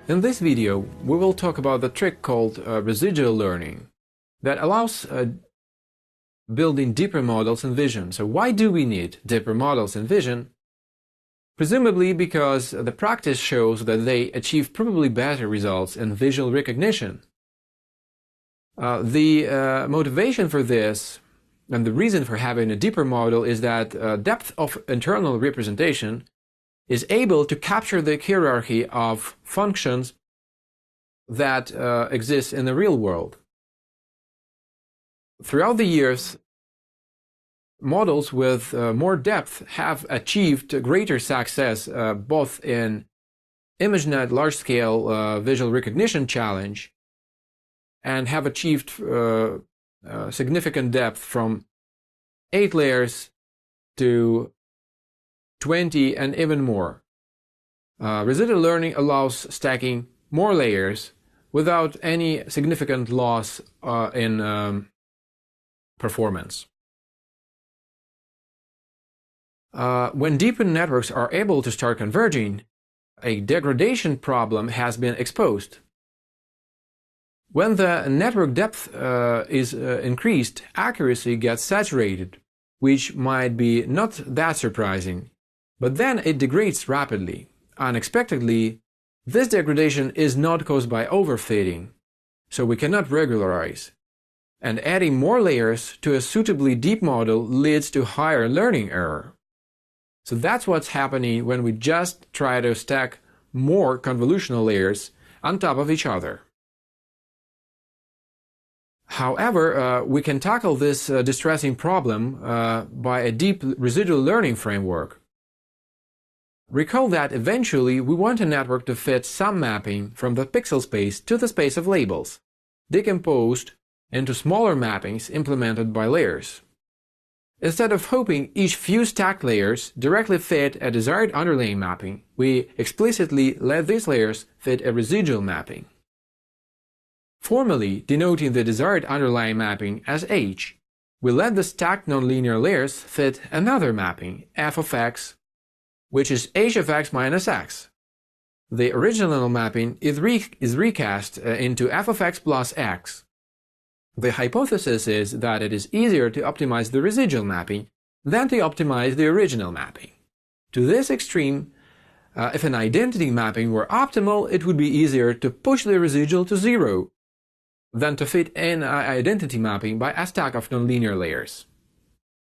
In this video, we will talk about the trick called residual learning that allows building deeper models in vision. So why do we need deeper models in vision? Presumably because the practice shows that they achieve probably better results in visual recognition. The motivation for this and the reason for having a deeper model is that depth of internal representation is able to capture the hierarchy of functions that exist in the real world. Throughout the years, models with more depth have achieved greater success both in ImageNet large-scale visual recognition challenge and have achieved significant depth from 8 layers to 20 and even more. Residual learning allows stacking more layers without any significant loss in performance. When deepened networks are able to start converging, a degradation problem has been exposed. When the network depth is increased, accuracy gets saturated, which might be not that surprising, but then it degrades rapidly. Unexpectedly, this degradation is not caused by overfitting, so we cannot regularize. And adding more layers to a suitably deep model leads to higher learning error. So that's what's happening when we just try to stack more convolutional layers on top of each other. However, we can tackle this distressing problem by a deep residual learning framework. Recall that eventually we want a network to fit some mapping from the pixel space to the space of labels, decomposed into smaller mappings implemented by layers. Instead of hoping each few stacked layers directly fit a desired underlying mapping, we explicitly let these layers fit a residual mapping. Formally denoting the desired underlying mapping as H, we let the stacked nonlinear layers fit another mapping, f of x, which is h of x minus x. The original mapping is recast into f of x plus x. The hypothesis is that it is easier to optimize the residual mapping than to optimize the original mapping. To this extreme, if an identity mapping were optimal, it would be easier to push the residual to 0 than to fit an identity mapping by a stack of nonlinear layers.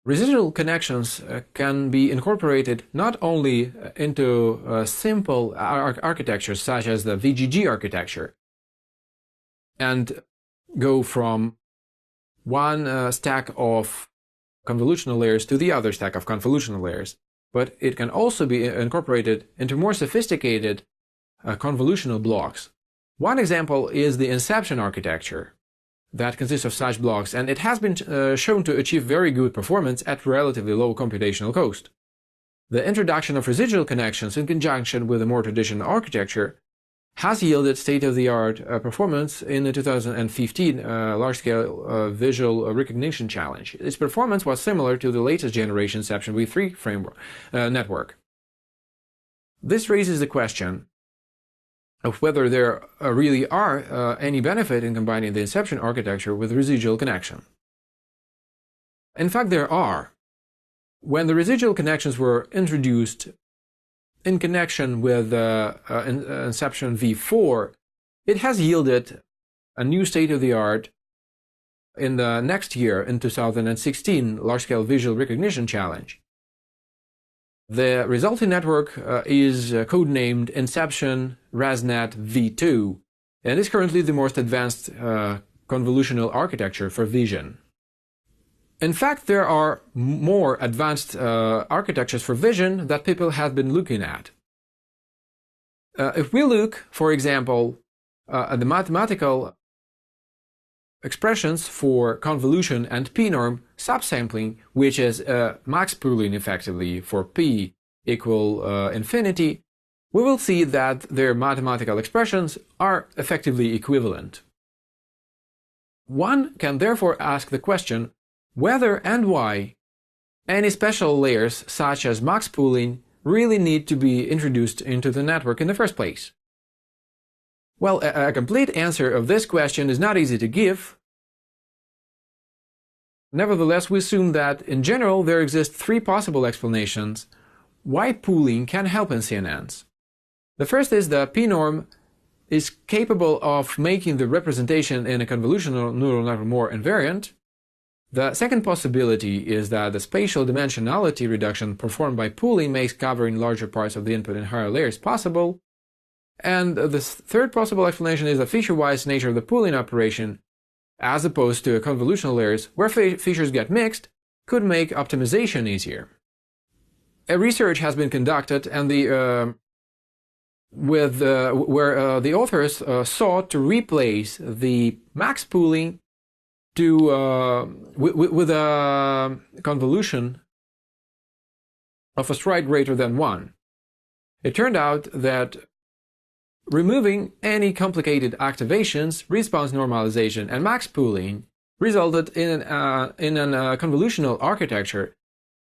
Residual connections can be incorporated not only into simple architectures such as the VGG architecture and go from one stack of convolutional layers to the other stack of convolutional layers, but it can also be incorporated into more sophisticated convolutional blocks. One example is the inception architecture that consists of such blocks, and it has been shown to achieve very good performance at relatively low computational cost. The introduction of residual connections in conjunction with a more traditional architecture has yielded state-of-the-art performance in the 2015 large-scale visual recognition challenge. Its performance was similar to the latest generation Inception v3 framework network. This raises the question of whether there really are any benefit in combining the inception architecture with residual connection. In fact, there are. When the residual connections were introduced in connection with Inception v4, it has yielded a new state-of-the-art in the next year, in 2016, large-scale visual recognition challenge. The resulting network is codenamed Inception ResNet v2 and is currently the most advanced convolutional architecture for vision. In fact, there are more advanced architectures for vision that people have been looking at. If we look, for example, at the mathematical expressions for convolution and p-norm subsampling, which is max pooling effectively for p equal infinity, we will see that their mathematical expressions are effectively equivalent. One can therefore ask the question whether and why any special layers such as max pooling really need to be introduced into the network in the first place. Well, a complete answer of this question is not easy to give. Nevertheless, we assume that, in general, there exist three possible explanations why pooling can help in CNNs. The first is that p-norm is capable of making the representation in a convolutional neural network more invariant. The second possibility is that the spatial dimensionality reduction performed by pooling makes covering larger parts of the input in higher layers possible. And the third possible explanation is the feature-wise nature of the pooling operation, as opposed to convolutional layers where features get mixed, could make optimization easier. A research has been conducted and where the authors sought to replace the max pooling with a convolution of a stride greater than 1. It turned out that removing any complicated activations, response normalization, and max pooling resulted in a convolutional architecture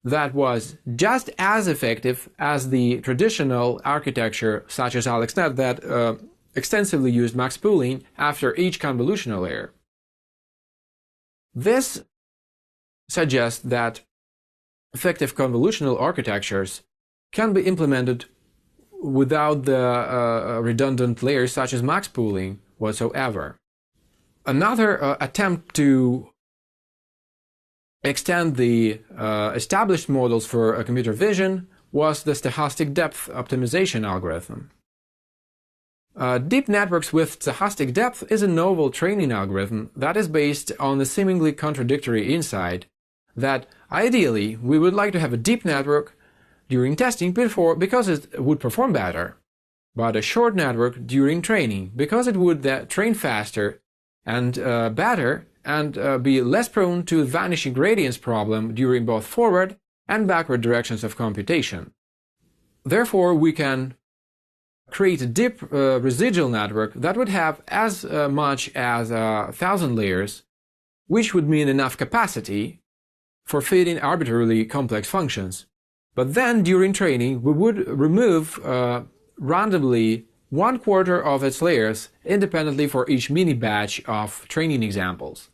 that was just as effective as the traditional architecture such as ResNet that extensively used max pooling after each convolutional layer. This suggests that effective convolutional architectures can be implemented without the redundant layers such as max pooling whatsoever. Another attempt to extend the established models for computer vision was the stochastic depth optimization algorithm. Deep networks with stochastic depth is a novel training algorithm that is based on the seemingly contradictory insight that ideally we would like to have a deep network during testing because it would perform better, but a short network during training because it would train faster and better and be less prone to the vanishing gradients problem during both forward and backward directions of computation. Therefore, we can create a deep residual network that would have as much as 1,000 layers, which would mean enough capacity for fitting arbitrarily complex functions. But then, during training, we would remove randomly 1/4 of its layers independently for each mini-batch of training examples.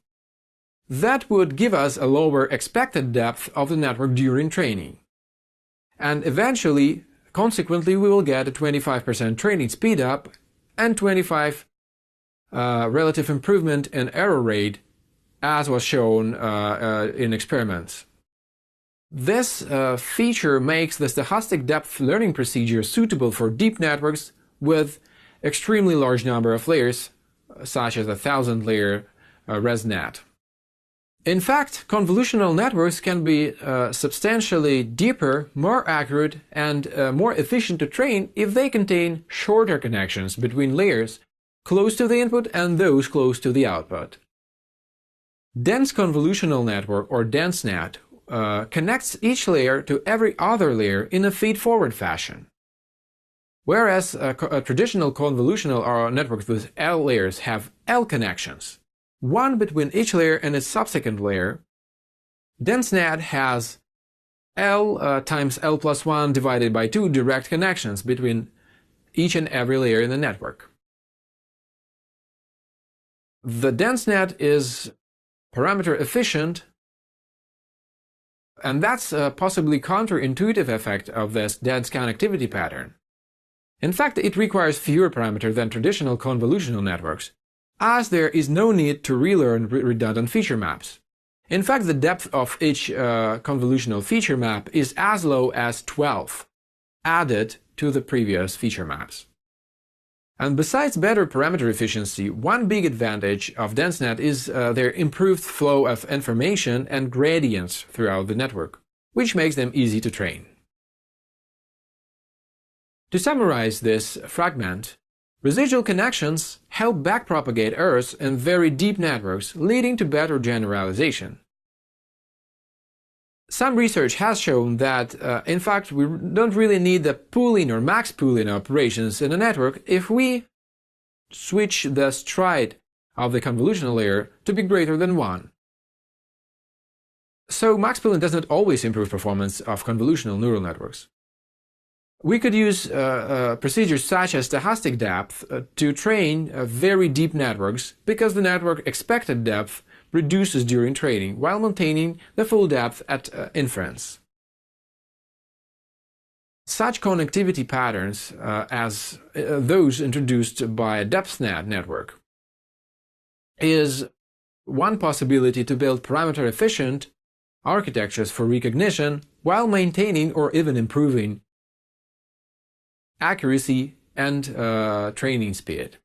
That would give us a lower expected depth of the network during training. And eventually, consequently, we will get a 25% training speedup and 25 relative improvement in error rate, as was shown in experiments. This feature makes the stochastic depth learning procedure suitable for deep networks with extremely large number of layers, such as a 1,000-layer ResNet. In fact, convolutional networks can be substantially deeper, more accurate, and more efficient to train if they contain shorter connections between layers close to the input and those close to the output. Dense convolutional network, or DenseNet, connects each layer to every other layer in a feed-forward fashion. Whereas traditional convolutional networks with L layers have L connections, one between each layer and its subsequent layer, DenseNet has L times L plus 1 divided by 2 direct connections between each and every layer in the network. The DenseNet is parameter efficient, and that's a possibly counterintuitive effect of this dense connectivity pattern. In fact, it requires fewer parameters than traditional convolutional networks, as there is no need to relearn redundant feature maps. In fact, the depth of each convolutional feature map is as low as 12, added to the previous feature maps. And besides better parameter efficiency, one big advantage of DenseNet is their improved flow of information and gradients throughout the network, which makes them easy to train. To summarize this fragment, residual connections help backpropagate errors in very deep networks, leading to better generalization. Some research has shown that, in fact, we don't really need the pooling or max pooling operations in a network if we switch the stride of the convolutional layer to be greater than 1. So max pooling does not always improve performance of convolutional neural networks. We could use procedures such as stochastic depth to train very deep networks, because the network expected depth reduces during training while maintaining the full depth at inference. Such connectivity patterns as those introduced by a DepthNet network is one possibility to build parameter-efficient architectures for recognition while maintaining or even improving accuracy and training speed.